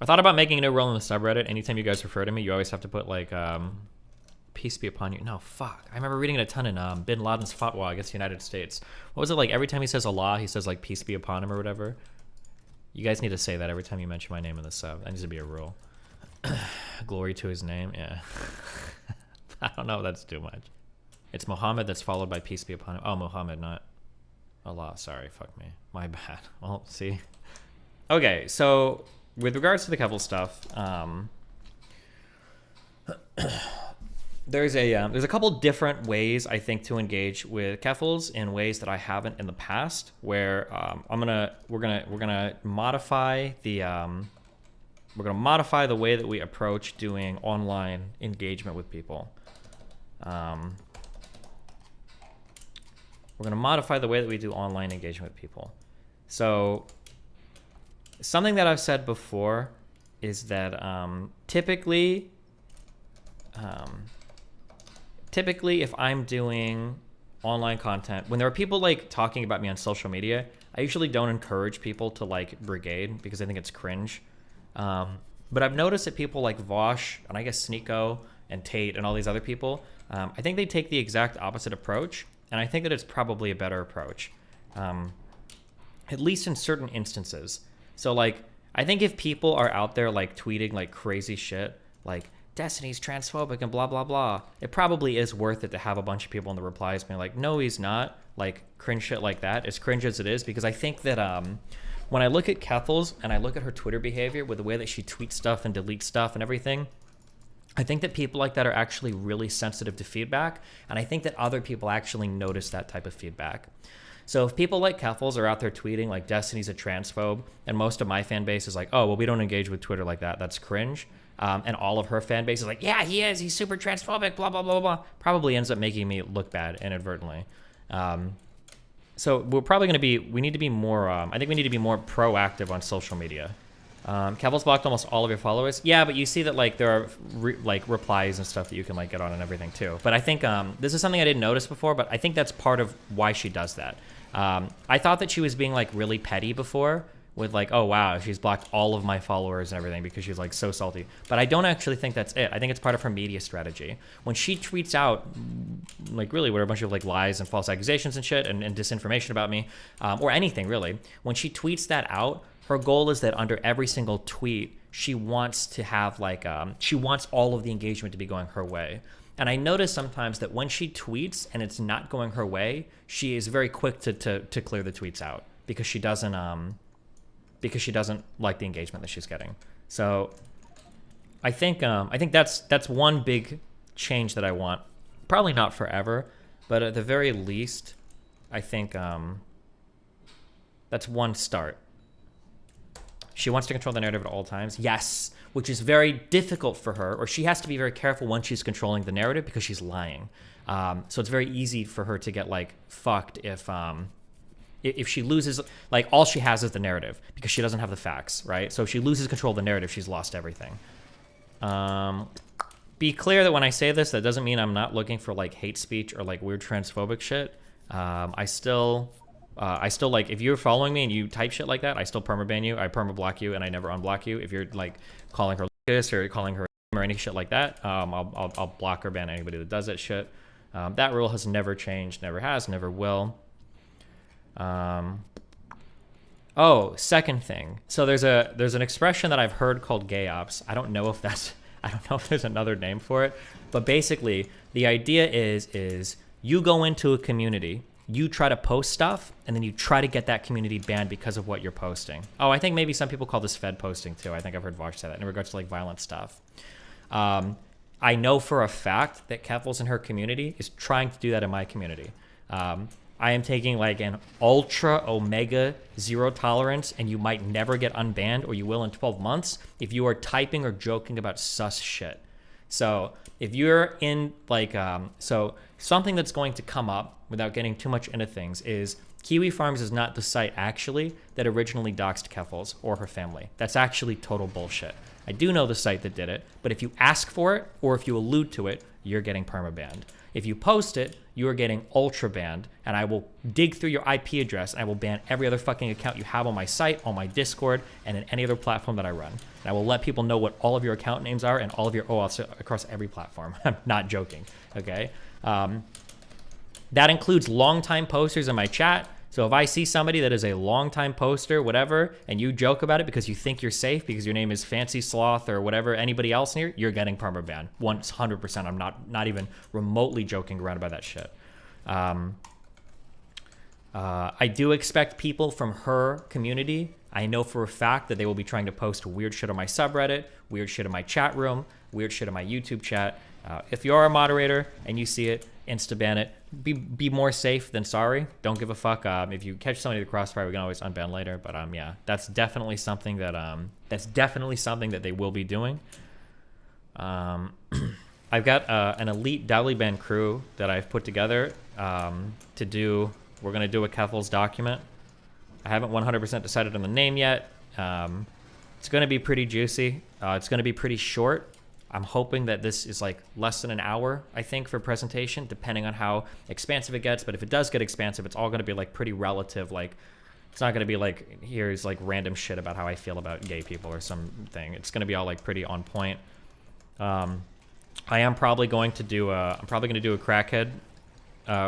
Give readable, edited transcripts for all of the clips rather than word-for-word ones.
I thought about making a new rule in the subreddit. Anytime you guys refer to me, you always have to put like, peace be upon you. No, fuck. I remember reading it a ton in Bin Laden's Fatwa against the United States. What was it like? Every time he says Allah, he says like peace be upon him or whatever. You guys need to say that every time you mention my name in the sub. That needs to be a rule. Glory to his name. Yeah. I don't know if that's too much. It's Muhammad that's followed by peace be upon him. Oh, Muhammad, not Allah. Sorry, fuck me. My bad. Well, see. Okay, so with regards to the Keffals stuff, there's a couple different ways I think to engage with Keffals in ways that I haven't in the past. Where we're gonna modify the way that we approach doing online engagement with people. We're gonna modify the way that we do online engagement with people. So something that I've said before is that typically if I'm doing online content, when there are people like talking about me on social media, I usually don't encourage people to like brigade because I think it's cringe. But I've noticed that people like Vaush and I guess Sneeko and Tate and all these other people, I think they take the exact opposite approach. And I think that it's probably a better approach, at least in certain instances. So like, I think if people are out there like tweeting like crazy shit, like Destiny's transphobic and blah, blah, blah, it probably is worth it to have a bunch of people in the replies being like, no, he's not, like cringe shit like that, as cringe as it is, because I think that when I look at Keffals and I look at her Twitter behavior with the way that she tweets stuff and deletes stuff and everything, I think that people like that are actually really sensitive to feedback, and I think that other people actually notice that type of feedback. So if people like Keffals are out there tweeting like Destiny's a transphobe, and most of my fan base is like, oh, well, we don't engage with Twitter like that, that's cringe, and all of her fan base is like, yeah, he is, he's super transphobic, blah, blah, blah, blah, probably ends up making me look bad inadvertently. So we're probably going to be, we need to be more, I think we need to be more proactive on social media. Keffals blocked almost all of your followers. Yeah, but you see that like there are replies and stuff that you can like get on and everything too. But I think this is something I didn't notice before, but I think that's part of why she does that. I thought that she was being like really petty before with like, oh wow, she's blocked all of my followers and everything because she's like so salty. But I don't actually think that's it. I think it's part of her media strategy. When she tweets out like really what are a bunch of like lies and false accusations and shit and disinformation about me, or anything really, when she tweets that out, her goal is that under every single tweet, she wants to have like, she wants all of the engagement to be going her way. And I notice sometimes that when she tweets and it's not going her way, she is very quick to clear the tweets out because she doesn't like the engagement that she's getting. So I think that's one big change that I want. Probably not forever, but at the very least, I think that's one start. She wants to control the narrative at all times. Yes, which is very difficult for her, or she has to be very careful when she's controlling the narrative because she's lying. So it's very easy for her to get like fucked if she loses, like all she has is the narrative because she doesn't have the facts, right? So if she loses control of the narrative, she's lost everything. Be clear that when I say this, that doesn't mean I'm not looking for like hate speech or like weird transphobic shit. I still like, if you're following me and you type shit like that, I still permaban you, I permablock you, and I never unblock you. If you're like calling her this or calling her or any shit like that, I'll block or ban anybody that does that shit. That rule has never changed, never has, never will. Oh, second thing. So there's an expression that I've heard called gay ops. I don't know if there's another name for it, but basically the idea is you go into a community, you try to post stuff, and then you try to get that community banned because of what you're posting. Oh, I think maybe some people call this Fed posting too. I think I've heard Vaush say that in regards to like violent stuff. I know for a fact that Keffals in her community is trying to do that in my community. I am taking like an ultra omega zero tolerance, and you might never get unbanned, or you will in 12 months if you are typing or joking about sus shit. So if you're in like, so something that's going to come up without getting too much into things is Kiwi Farms is not the site actually that originally doxed Keffals or her family. That's actually total bullshit. I do know the site that did it, but if you ask for it or if you allude to it, you're getting perma-banned. If you post it, you are getting ultra banned, and I will dig through your IP address, and I will ban every other fucking account you have on my site, on my Discord, and in any other platform that I run. And I will let people know what all of your account names are and all of your OAuths across every platform. I'm not joking, okay? That includes longtime posters in my chat. So if I see somebody that is a longtime poster, whatever, and you joke about it because you think you're safe because your name is Fancy Sloth or whatever, anybody else in here, you're getting perma-banned. 100%. I'm not even remotely joking around about that shit. I do expect people from her community. I know for a fact that they will be trying to post weird shit on my subreddit, weird shit in my chat room, weird shit in my YouTube chat. If you are a moderator and you see it, insta-ban it. Be more safe than sorry. Don't give a fuck. If you catch somebody in the crossfire, we can always unban later. But yeah, that's definitely something that they will be doing. I've got an elite Daliban crew that I've put together to do. We're gonna do a Keffals document. I haven't 100% decided on the name yet. It's gonna be pretty juicy. It's gonna be pretty short. I'm hoping that this is like less than an hour, I think, for presentation, depending on how expansive it gets. But if it does get expansive, it's all going to be like pretty relative. Like, it's not going to be like, here's like random shit about how I feel about gay people or something. It's going to be all like pretty on point. I am probably going to do a crackhead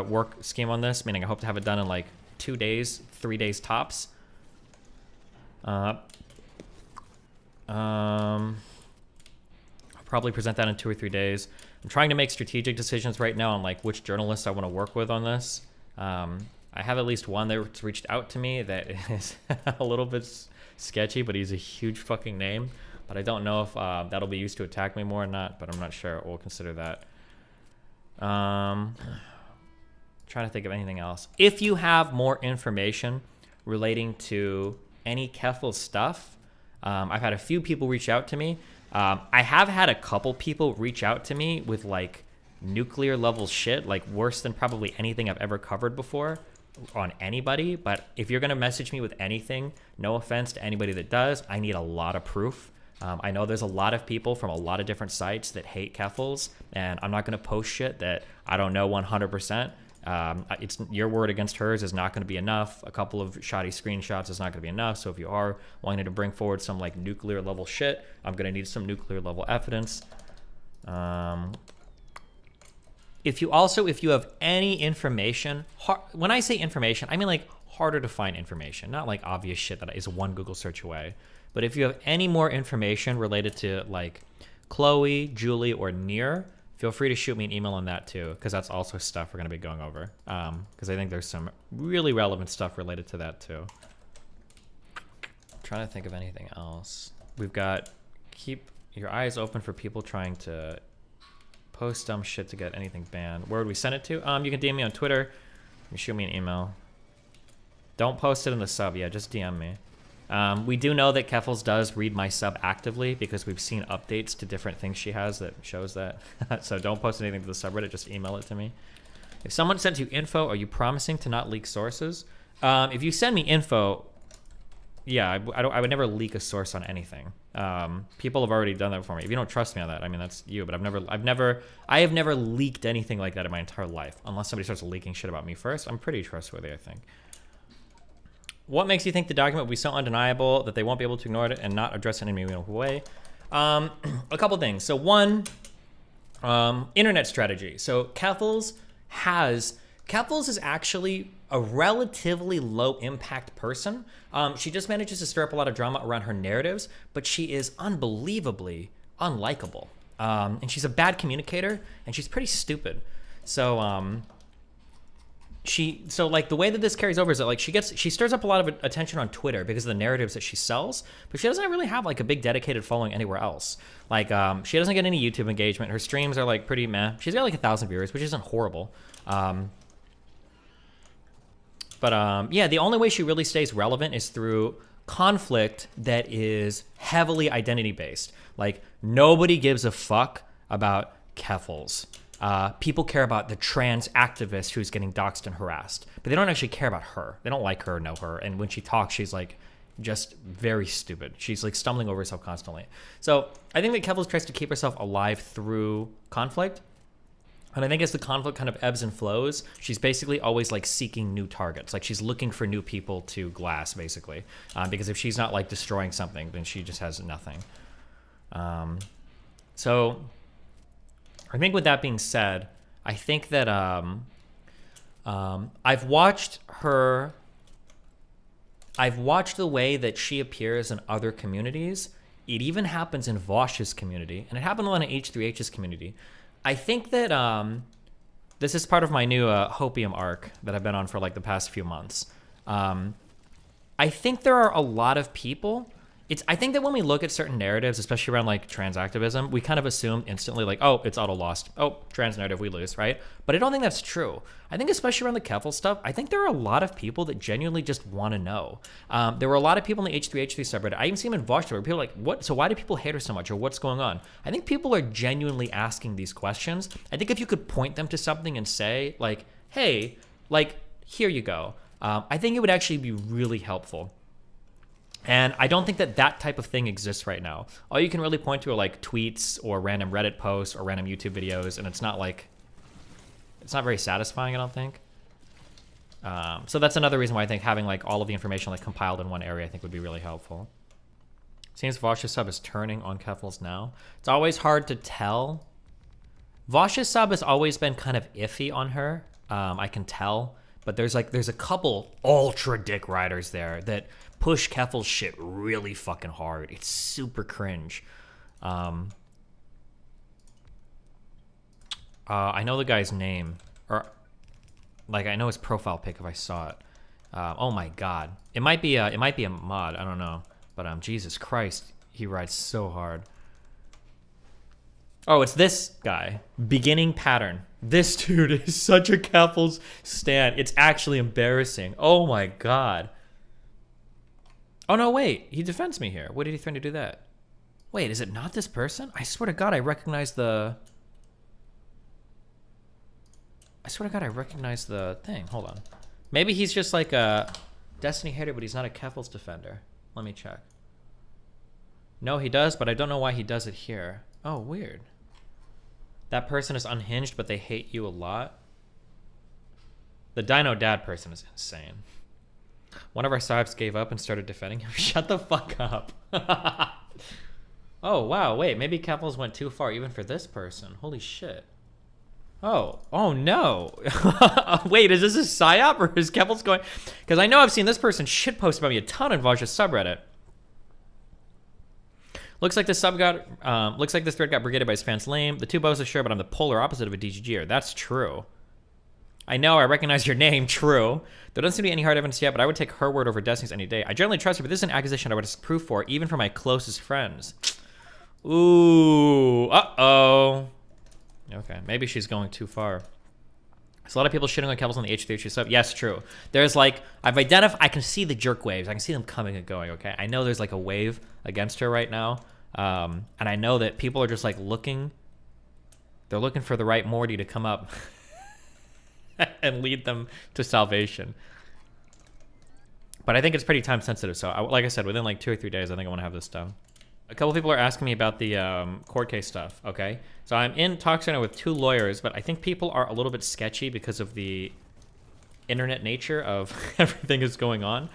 work scheme on this, meaning I hope to have it done in like 2 days, 3 days tops. Probably present that in 2 or 3 days. I'm trying to make strategic decisions right now on like which journalists I want to work with on this. I have at least one that's reached out to me that is a little bit sketchy, but he's a huge fucking name. But I don't know if that'll be used to attack me more or not, but I'm not sure. We'll consider that. Trying to think of anything else. If you have more information relating to any Keffals stuff, I've had a few people reach out to me. I have had a couple people reach out to me with like nuclear level shit, like worse than probably anything I've ever covered before on anybody. But if you're going to message me with anything, no offense to anybody that does, I need a lot of proof. I know there's a lot of people from a lot of different sites that hate Keffals, and I'm not going to post shit that I don't know 100%. It's your word against hers is not going to be enough. A couple of shoddy screenshots is not going to be enough. So if you are wanting to bring forward some like nuclear level shit, I'm going to need some nuclear level evidence. If you have any information, when I say information, I mean like harder to find information, not like obvious shit that is one Google search away. But if you have any more information related to like Chloe, Julie, or Near, feel free to shoot me an email on that too, because that's also stuff we're going to be going over. Because I think there's some really relevant stuff related to that too. Trying to think of anything else. We've got keep your eyes open for people trying to post dumb shit to get anything banned. Where would we send it to? You can DM me on Twitter. You can shoot me an email. Don't post it in the sub. Yeah, just DM me. We do know that Keffals does read my sub actively because we've seen updates to different things she has that shows that. So don't post anything to the subreddit, just email it to me. If someone sends you info, are you promising to not leak sources? If you send me info, yeah, I would never leak a source on anything. People have already done that before me. If you don't trust me on that, I mean, that's you, but I have never leaked anything like that in my entire life, unless somebody starts leaking shit about me first. I'm pretty trustworthy, I think. What makes you think the document will be so undeniable that they won't be able to ignore it and not address it in any meaningful way? A couple things. So one, internet strategy. So Keffals is actually a relatively low impact person. She just manages to stir up a lot of drama around her narratives, but she is unbelievably unlikable. And she's a bad communicator, and she's pretty stupid. So like the way that this carries over is that like she stirs up a lot of attention on Twitter because of the narratives that she sells, but she doesn't really have like a big dedicated following anywhere else. Like she doesn't get any YouTube engagement. Her streams are like pretty meh. She's got like 1,000 viewers, which isn't horrible. Yeah, the only way she really stays relevant is through conflict that is heavily identity based. Like nobody gives a fuck about Keffals. People care about the trans activist who's getting doxxed and harassed, but they don't actually care about her. They don't like her or know her. And when she talks, she's like just very stupid. She's like stumbling over herself constantly. So I think that Keffals tries to keep herself alive through conflict. And I think as the conflict kind of ebbs and flows, she's basically always like seeking new targets. Like she's looking for new people to glass, basically. Because if she's not like destroying something, then she just has nothing. So I think with that being said, I think that I've watched the way that she appears in other communities. It even happens in Vaush's community, and it happened a lot in H3H's community. I think that this is part of my new Hopium arc that I've been on for like the past few months. I think there are a lot of people. I think that when we look at certain narratives, especially around like trans activism, we kind of assume instantly like, oh, it's auto lost. Oh, trans narrative, we lose, right? But I don't think that's true. I think especially around the Keffals stuff, I think there are a lot of people that genuinely just want to know. There were a lot of people in the H3H3 subreddit. I even see them in Vaush where people are like, what? So why do people hate her so much, or what's going on? I think people are genuinely asking these questions. I think if you could point them to something and say like, hey, like, here you go. I think it would actually be really helpful. And I don't think that that type of thing exists right now. All you can really point to are like tweets or random Reddit posts or random YouTube videos, and it's not very satisfying, I don't think. So that's another reason why I think having like all of the information like compiled in one area I think would be really helpful. Seems Vaush's sub is turning on Keffals now. It's always hard to tell. Vaush's sub has always been kind of iffy on her. I can tell. But there's a couple ultra dick riders there that push Keffals shit really fucking hard. It's super cringe. I know the guy's name, or like I know his profile pic if I saw it. Oh my god, it might be a mod. I don't know, but Jesus Christ, he rides so hard. Oh, it's this guy. Beginning pattern. This dude is such a Keffals stan. It's actually embarrassing. Oh my god. Oh no, wait. He defends me here. What did he threaten to do that? Wait, is it not this person? I swear to god I recognize the thing. Hold on. Maybe he's just like a Destiny hater, but he's not a Keffals defender. Let me check. No, he does, but I don't know why he does it here. Oh, weird. That person is unhinged, but they hate you a lot. The Dino Dad person is insane. One of our subs gave up and started defending him. Shut the fuck up. Oh, wow. Wait, maybe Keffals went too far even for this person. Holy shit. Oh no. Wait, is this a psyop or is Keffals going? Because I know I've seen this person shitpost about me a ton on Vaush's subreddit. Looks like this thread got brigaded by his fans lame. The two bows are sure, but I'm the polar opposite of a DGGer. That's true. I know, I recognize your name, true. There doesn't seem to be any hard evidence yet, but I would take her word over Destiny's any day. I generally trust her, but this is an accusation I would proof for, even for my closest friends. Ooh, uh-oh. Okay, maybe she's going too far. There's a lot of people shitting on Keffals on the H3H sub. Yes, true. There's like, I can see the jerk waves. I can see them coming and going, okay? I know there's like a wave against her right now. And I know that people are just like they're looking for the right Morty to come up and lead them to salvation. But I think it's pretty time sensitive. So like I said, within like 2 or 3 days, I think I want to have this done. A couple people are asking me about the court case stuff. Okay. So I'm in talks right now with 2 lawyers, but I think people are a little bit sketchy because of the internet nature of everything that's going on.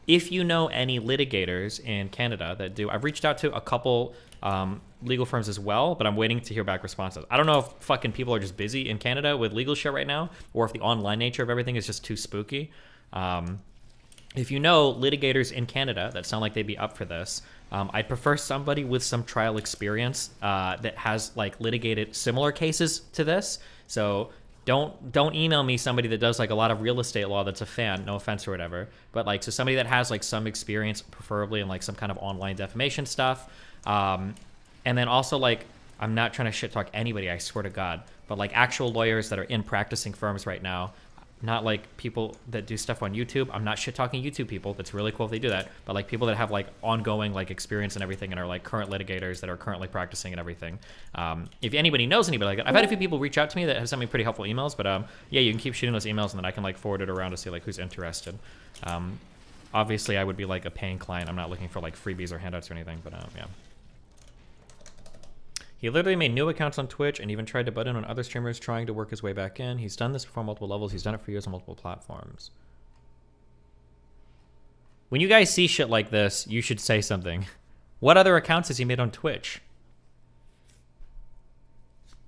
If you know any litigators in Canada that do, I've reached out to a couple legal firms as well, but I'm waiting to hear back responses. I don't know if fucking people are just busy in Canada with legal shit right now, or if the online nature of everything is just too spooky. If you know litigators in Canada that sound like they'd be up for this, I'd prefer somebody with some trial experience that has like litigated similar cases to this. So don't email me somebody that does like a lot of real estate law that's a fan, no offense or whatever, but like, so somebody that has like some experience, preferably in like some kind of online defamation stuff. And then also like, I'm not trying to shit talk anybody, I swear to God, but like actual lawyers that are in practicing firms right now, not like people that do stuff on YouTube. I'm not shit talking YouTube people. That's really cool if they do that. But like people that have like ongoing like experience and everything and are like current litigators that are currently practicing and everything. If anybody knows anybody like that, I've had a few people reach out to me that have sent me pretty helpful emails. But yeah, you can keep shooting those emails and then I can like forward it around to see like who's interested. Obviously, I would be like a paying client. I'm not looking for like freebies or handouts or anything. But yeah. He literally made new accounts on Twitch and even tried to butt in on other streamers trying to work his way back in. He's done this before on multiple levels. He's done it for years on multiple platforms. When you guys see shit like this, you should say something. What other accounts has he made on Twitch?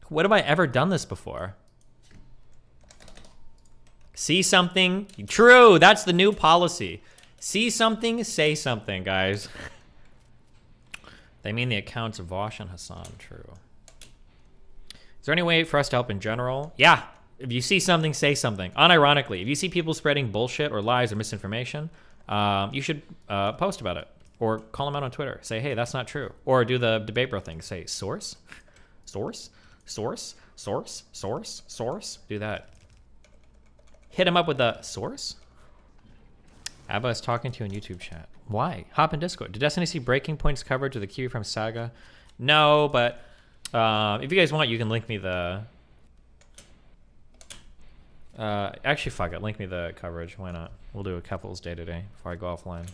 When have I ever done this before? See something? True, that's the new policy. See something, say something, guys. They mean the accounts of Vaush and Hassan, true. Is there any way for us to help in general? Yeah, if you see something, say something. Unironically, if you see people spreading bullshit or lies or misinformation, you should post about it. Or call them out on Twitter. Say, hey, that's not true. Or do the debate bro thing. Say, source? Source? Source? Source? Source? Source? Do that. Hit him up with the source? Abba is talking to you in YouTube chat. Why? Hop in Discord. Did Destiny see Breaking Point's coverage of the Kiwi from Saagar? No, but if you guys want, you can link me the... actually, fuck it. Link me the coverage. Why not? We'll do a Keffals day today before I go offline.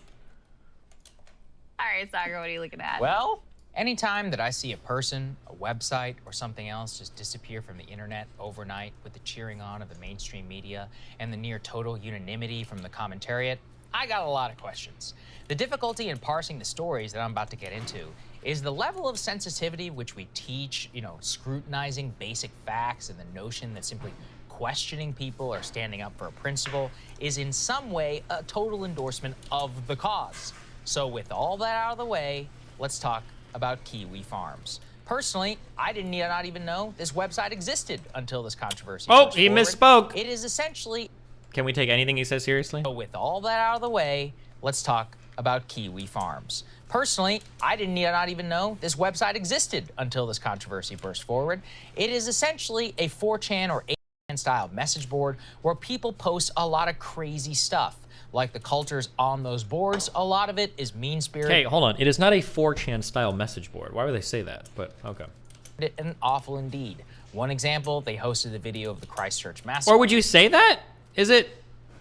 All right, Saagar, what are you looking at? Well, anytime that I see a person, a website, or something else just disappear from the internet overnight with the cheering on of the mainstream media and the near total unanimity from the commentariat, I got a lot of questions. The difficulty in parsing the stories that I'm about to get into is the level of sensitivity which we teach, scrutinizing basic facts, and the notion that simply questioning people or standing up for a principle is in some way a total endorsement of the cause. So with all that out of the way, let's talk about Kiwi Farms. Personally, I did not even know this website existed until this controversy. Oh, he misspoke. It is essentially... Can we take anything he says seriously? So with all that out of the way, let's talk about Kiwi Farms. Personally, I did not even know this website existed until this controversy burst forward. It is essentially a 4chan or 8chan style message board where people post a lot of crazy stuff. Like the cultures on those boards, a lot of it is mean-spirited. Okay, hold on. It is not a 4chan style message board. Why would they say that? But, okay. And awful indeed. One example, they hosted a video of the Christchurch massacre. Or would you say that? Is it,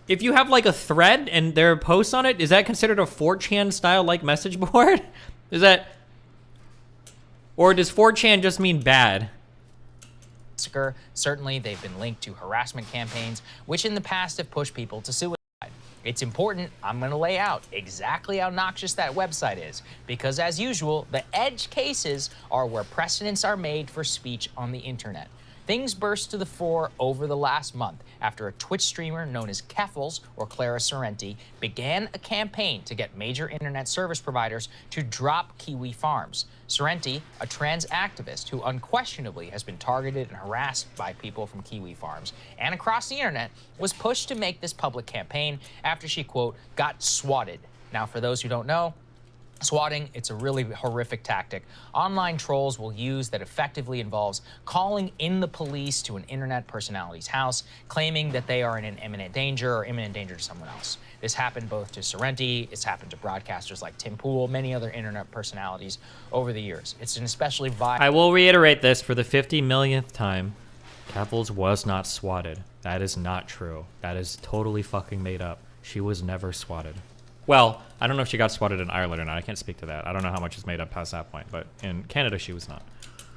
if you have like a thread and there are posts on it, is that considered a 4chan style like message board? Is that, or does 4chan just mean bad? Certainly, they've been linked to harassment campaigns, which in the past have pushed people to suicide. It's important, I'm gonna lay out exactly how noxious that website is, because as usual, the edge cases are where precedents are made for speech on the internet. Things burst to the fore over the last month after a Twitch streamer known as Keffals, or Clara Sorrenti, began a campaign to get major internet service providers to drop Kiwi Farms. Sorrenti, a trans activist who unquestionably has been targeted and harassed by people from Kiwi Farms and across the internet, was pushed to make this public campaign after she, quote, got swatted. Now, for those who don't know, swatting, it's a really horrific tactic online trolls will use that effectively involves calling in the police to an internet personality's house, claiming that they are in an imminent danger or imminent danger to someone else. This happened both to Sorrenti, it's happened to broadcasters like Tim Pool, many other internet personalities over the years. It's an especially I will reiterate this for the 50 millionth time. Keffals was not swatted. That is not true. That is totally fucking made up. She was never swatted. Well, I don't know if she got swatted in Ireland or not. I can't speak to that. I don't know how much is made up past that point, but in Canada, she was not.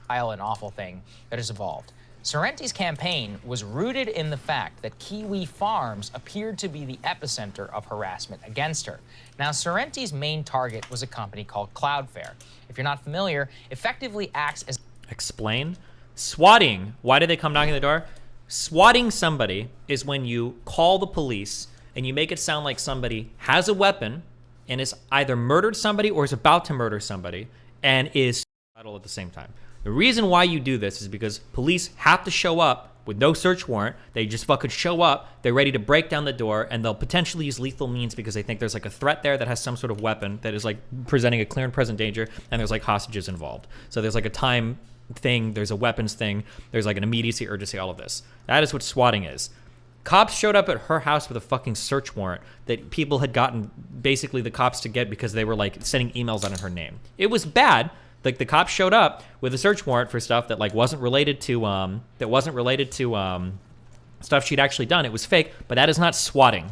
An awful thing that has evolved. Sorrenti's campaign was rooted in the fact that Kiwi Farms appeared to be the epicenter of harassment against her. Now, Sorrenti's main target was a company called Cloudflare. If you're not familiar, effectively acts as... Explain? Swatting. Why did they come knocking the door? Swatting somebody is when you call the police and you make it sound like somebody has a weapon and is either murdered somebody or is about to murder somebody and is suicidal at the same time. The reason why you do this is because police have to show up with no search warrant. They just fucking show up, they're ready to break down the door, and they'll potentially use lethal means because they think there's like a threat there that has some sort of weapon that is like presenting a clear and present danger, and there's like hostages involved. So there's like a time thing, there's a weapons thing, there's like an immediacy, urgency, all of this. That is what swatting is. Cops showed up at her house with a fucking search warrant that people had gotten basically the cops to get because they were like sending emails out in her name. It was bad. Like the cops showed up with a search warrant for stuff that like wasn't related to stuff she'd actually done. It was fake, but that is not swatting.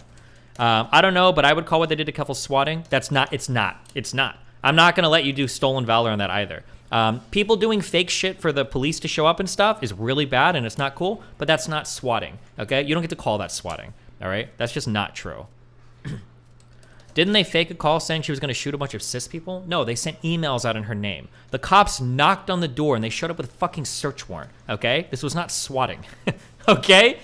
I don't know, but I would call what they did to Keffals swatting. It's not. I'm not going to let you do stolen valor on that either. People doing fake shit for the police to show up and stuff is really bad and it's not cool, but that's not swatting, okay? You don't get to call that swatting, all right? That's just not true. Didn't they fake a call saying she was going to shoot a bunch of cis people? No, they sent emails out in her name. The cops knocked on the door and they showed up with a fucking search warrant, okay? This was not swatting, okay?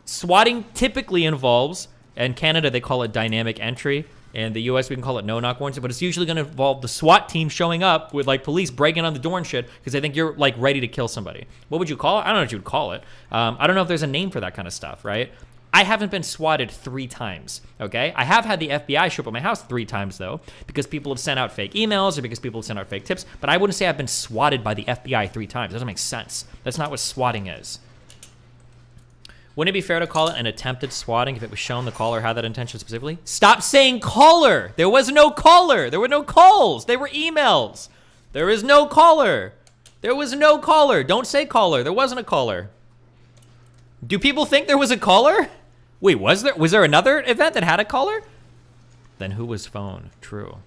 Swatting typically involves, in Canada they call it dynamic entry. In the US we can call it no-knock warrants, but it's usually going to involve the SWAT team showing up with like police breaking on the door and shit because they think you're like ready to kill somebody. What would you call it? I don't know what you would call it. I don't know if there's a name for that kind of stuff, right? I haven't been swatted 3 times, okay? I have had the FBI show up at my house 3 times, though, because people have sent out fake emails or because people have sent out fake tips, but I wouldn't say I've been swatted by the FBI 3 times. It doesn't make sense. That's not what swatting is. Wouldn't it be fair to call it an attempted swatting if it was shown the caller had that intention specifically? Stop saying caller! There was no caller! There were no calls! They were emails! There is no caller! There was no caller! Don't say caller. There wasn't a caller. Do people think there was a caller? Wait, was there another event that had a caller? Then who was phone? True.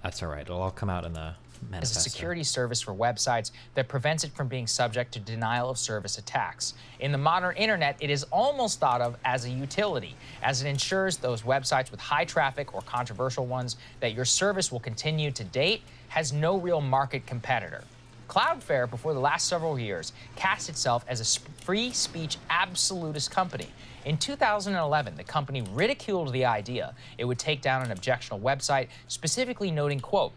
That's all right. It'll all come out in the manifesto. As a security service for websites that prevents it from being subject to denial of service attacks. In the modern internet, it is almost thought of as a utility, as it ensures those websites with high traffic or controversial ones that your service will continue to date has no real market competitor. Cloudflare, before the last several years, cast itself as a free speech absolutist company. In 2011, the company ridiculed the idea it would take down an objectionable website, specifically noting, quote,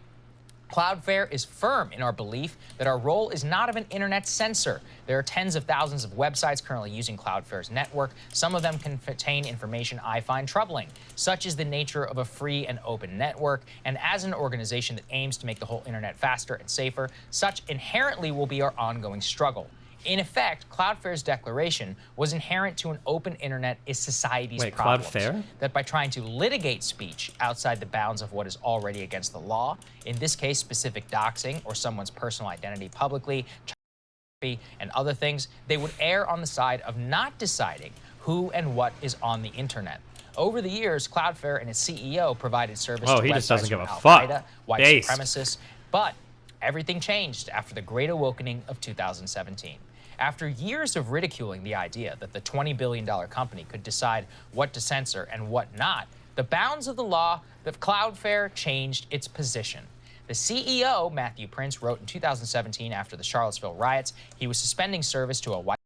Cloudflare is firm in our belief that our role is not of an internet censor. There are tens of thousands of websites currently using Cloudflare's network. Some of them contain information I find troubling. Such is the nature of a free and open network. And as an organization that aims to make the whole internet faster and safer, such inherently will be our ongoing struggle. In effect, Cloudflare's declaration was inherent to an open internet is society's problems. Cloudflare? That by trying to litigate speech outside the bounds of what is already against the law, in this case specific doxing or someone's personal identity publicly, and other things, they would err on the side of not deciding who and what is on the internet. Over the years, Cloudflare and its CEO provided service to he just doesn't give a Al-Qaeda, fuck. white Based. supremacists, but everything changed after the Great Awakening of 2017. After years of ridiculing the idea that the $20 billion company could decide what to censor and what not, the bounds of the law, the Cloudflare changed its position. The CEO, Matthew Prince, wrote in 2017 after the Charlottesville riots, he was suspending service to a white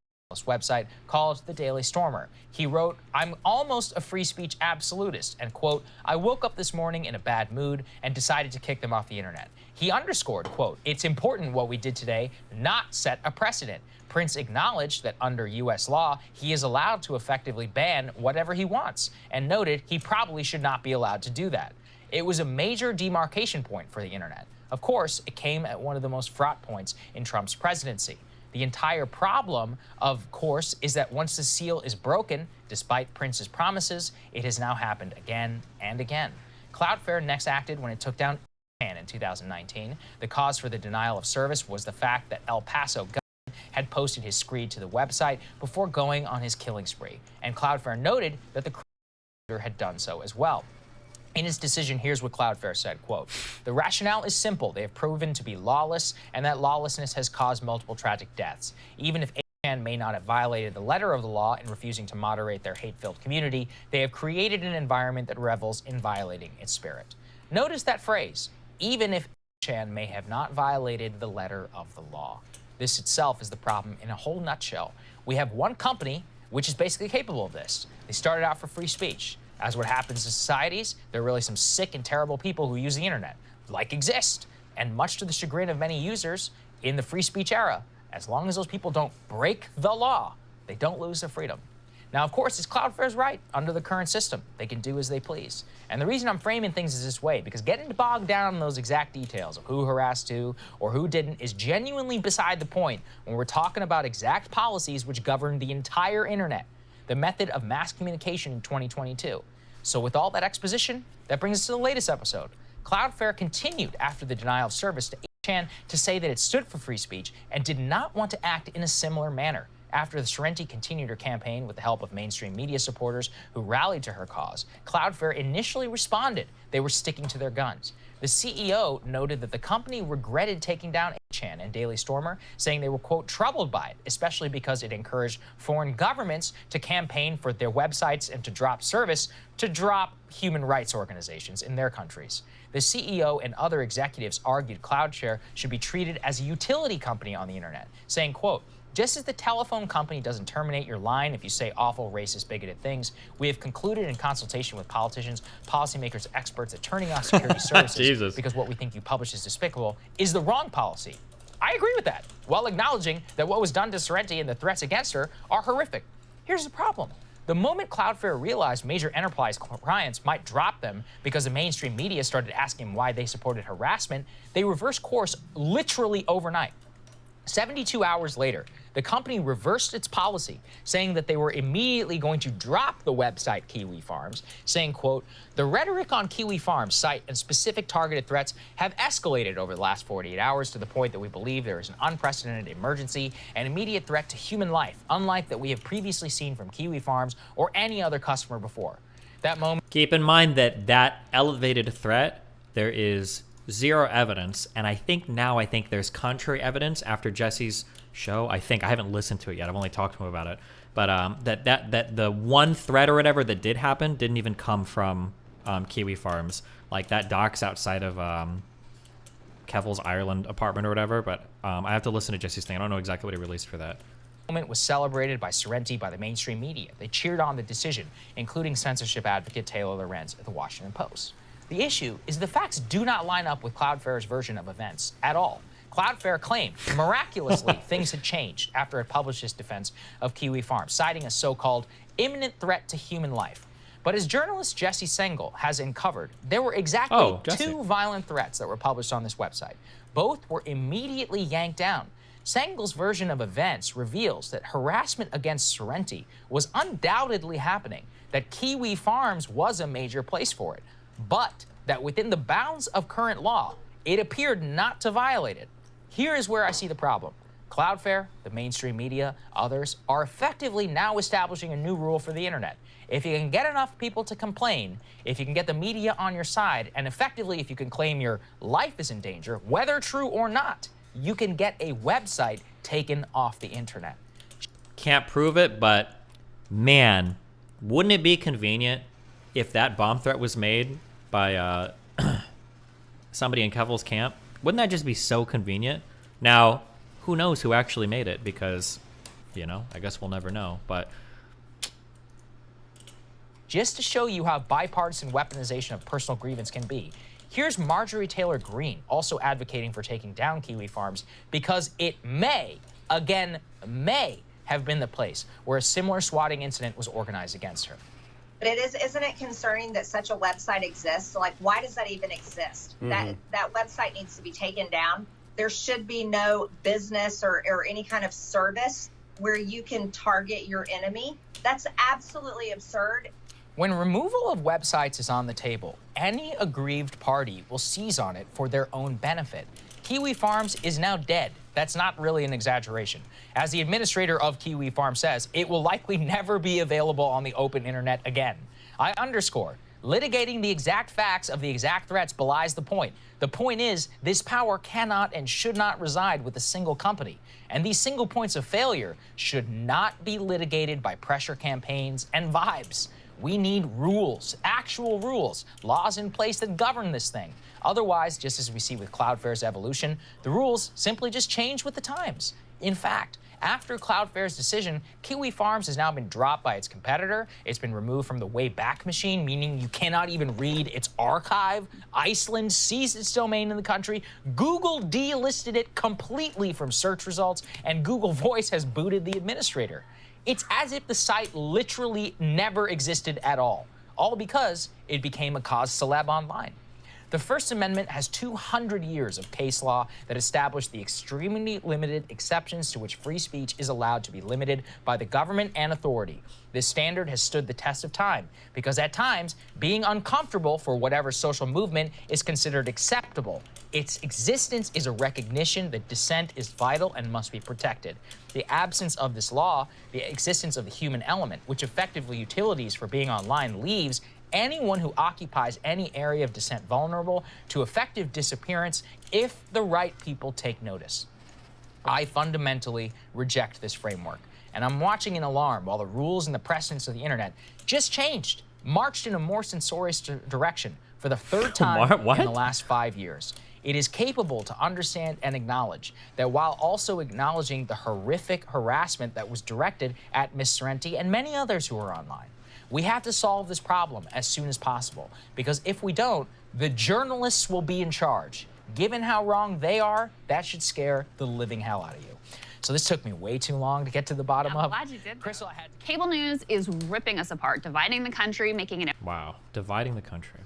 website called The Daily Stormer. He wrote, I'm almost a free speech absolutist, and quote, I woke up this morning in a bad mood and decided to kick them off the internet. He underscored, quote, it's important what we did today, not set a precedent. Prince acknowleded that under U.S. law, he is allowed to effectively ban whatever he wants, and noted he probably should not be allowed to do that. It was a major demarcation point for the internet. Of course, it came at one of the most fraught points in Trump's presidency. The entire problem, of course, is that once the seal is broken, despite Prince's promises, it has now happened again and again. Cloudflare next acted when it took down in 2019. The cause for the denial of service was the fact that El Paso had posted his screed to the website before going on his killing spree, and Cloudflare noted that the creator had done so as well. In his decision, here's what Cloudflare said, quote, the rationale is simple. They have proven to be lawless, and that lawlessness has caused multiple tragic deaths. Even if A may not have violated the letter of the law in refusing to moderate their hate-filled community, they have created an environment that revels in violating its spirit. Notice that phrase, even if A may have not violated the letter of the law. This itself is the problem in a whole nutshell. We have one company which is basically capable of this. They started out for free speech. As what happens in societies, there are really some sick and terrible people who use the internet, like exist. And much to the chagrin of many users in the free speech era, as long as those people don't break the law, they don't lose their freedom. Now, of course, it's Cloudflare's right. Under the current system, they can do as they please. And the reason I'm framing things is this way, because getting bogged down in those exact details of who harassed who or who didn't is genuinely beside the point when we're talking about exact policies which govern the entire internet, the method of mass communication in 2022. So with all that exposition, that brings us to the latest episode. Cloudflare continued after the denial of service to 8chan to say that it stood for free speech and did not want to act in a similar manner. After the Sorrenti continued her campaign with the help of mainstream media supporters who rallied to her cause, Cloudflare initially responded they were sticking to their guns. The CEO noted that the company regretted taking down 8chan and Daily Stormer, saying they were, quote, troubled by it, especially because it encouraged foreign governments to campaign for their websites and to drop service to drop human rights organizations in their countries. The CEO and other executives argued Cloudflare should be treated as a utility company on the internet, saying, quote, just as the telephone company doesn't terminate your line if you say awful, racist, bigoted things, we have concluded in consultation with politicians, policymakers, experts that turning off security services because what we think you publish is despicable is the wrong policy. I agree with that, while acknowledging that what was done to Sorrenti and the threats against her are horrific. Here's the problem. The moment Cloudflare realized major enterprise clients might drop them because the mainstream media started asking why they supported harassment, they reversed course literally overnight. 72 hours later, the company reversed its policy, saying that they were immediately going to drop the website Kiwi Farms, saying, quote, the rhetoric on Kiwi Farms site and specific targeted threats have escalated over the last 48 hours to the point that we believe there is an unprecedented emergency and immediate threat to human life, unlike that we have previously seen from Kiwi Farms or any other customer before. That moment. Keep in mind that that elevated threat, there is zero evidence, and I think there's contrary evidence after Jesse's show. I haven't listened to it yet. I've only talked to him about it. But that the one threat or whatever that did happen didn't even come from Kiwi Farms. Like that docks outside of Keffals Ireland apartment or whatever. But I have to listen to Jesse's thing. I don't know exactly what he released for that. Moment was celebrated by Sorrenti by the mainstream media. They cheered on the decision, including censorship advocate Taylor Lorenz at the Washington Post. The issue is the facts do not line up with Cloudflare's version of events at all. Cloudflare claimed, miraculously, things had changed after it published its defense of Kiwi Farms, citing a so-called imminent threat to human life. But as journalist Jesse Sengel has uncovered, there were exactly two violent threats that were published on this website. Both were immediately yanked down. Sengel's version of events reveals that harassment against Sorrenti was undoubtedly happening, that Kiwi Farms was a major place for it, but that within the bounds of current law, it appeared not to violate it. Here is where I see the problem. Cloudflare, the mainstream media, others are effectively now establishing a new rule for the internet. If you can get enough people to complain, if you can get the media on your side, and effectively if you can claim your life is in danger, whether true or not, you can get a website taken off the internet. Can't prove it, but man, wouldn't it be convenient if that bomb threat was made by somebody in Keffals' camp? Wouldn't that just be so convenient? Now, who knows who actually made it, because, you know, I guess we'll never know. But just to show you how bipartisan weaponization of personal grievance can be, here's Marjorie Taylor Greene also advocating for taking down Kiwi Farms because it may, again, may have been the place where a similar swatting incident was organized against her. But isn't it concerning that such a website exists? Like, why does that even exist? That website needs to be taken down. There should be no business or any kind of service where you can target your enemy. That's absolutely absurd. When removal of websites is on the table, any aggrieved party will seize on it for their own benefit. Kiwi Farms is now dead. That's not really an exaggeration. As the administrator of Kiwi Farm says, it will likely never be available on the open internet again. I underscore, litigating the exact facts of the exact threats belies the point. The point is, this power cannot and should not reside with a single company. And these single points of failure should not be litigated by pressure campaigns and vibes. We need rules, actual rules, laws in place that govern this thing. Otherwise, just as we see with Cloudflare's evolution, the rules simply just change with the times. In fact, after Cloudflare's decision, Kiwi Farms has now been dropped by its competitor. It's been removed from the Wayback Machine, meaning you cannot even read its archive. Iceland seized its domain in the country. Google delisted it completely from search results, and Google Voice has booted the administrator. It's as if the site literally never existed at all because it became a cause celeb online. The First Amendment has 200 years of case law that established the extremely limited exceptions to which free speech is allowed to be limited by the government and authority. This standard has stood the test of time because at times, being uncomfortable for whatever social movement is considered acceptable. Its existence is a recognition that dissent is vital and must be protected. The absence of this law, the existence of the human element, which effectively utilities for being online, leaves anyone who occupies any area of dissent vulnerable to effective disappearance if the right people take notice. I fundamentally reject this framework, and I'm watching in alarm while the rules and the precedents of the internet just changed, marched in a more censorious direction for the third time in the last 5 years. It is capable to understand and acknowledge that while also acknowledging the horrific harassment that was directed at Ms. Sorrenti and many others who are online. We have to solve this problem as soon as possible, because if we don't, the journalists will be in charge. Given how wrong they are, that should scare the living hell out of you. So this took me way too long to get to the bottom of. I'm glad you did. Crystal, I had Cable news is ripping us apart, dividing the country, making it Wow, dividing the country.